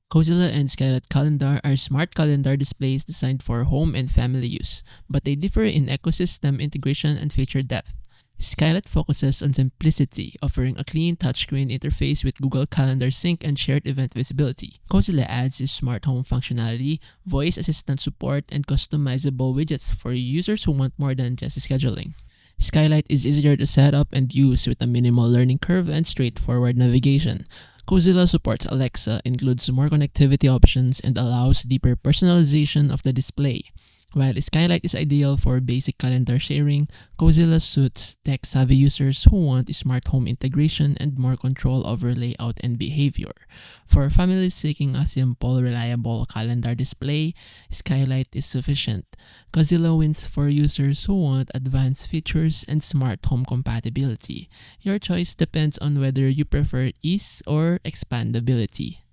Cozlya and Skylight Calendar are smart calendar displays designed for home and family use, but they differ in ecosystem integration and feature depth. Skylight focuses on simplicity, offering a clean touchscreen interface with Google Calendar sync and shared event visibility. Cozlya adds is smart home functionality, voice assistant support, and customizable widgets for users who want more than just scheduling. Skylight is easier to set up and use with a minimal learning curve and straightforward navigation. Cozyla supports Alexa, includes more connectivity options, and allows deeper personalization of the display. While Skylight is ideal for basic calendar sharing, Cozyla suits tech-savvy users who want smart home integration and more control over layout and behavior. For families seeking a simple, reliable calendar display, Skylight is sufficient. Cozyla wins for users who want advanced features and smart home compatibility. Your choice depends on whether you prefer ease or expandability.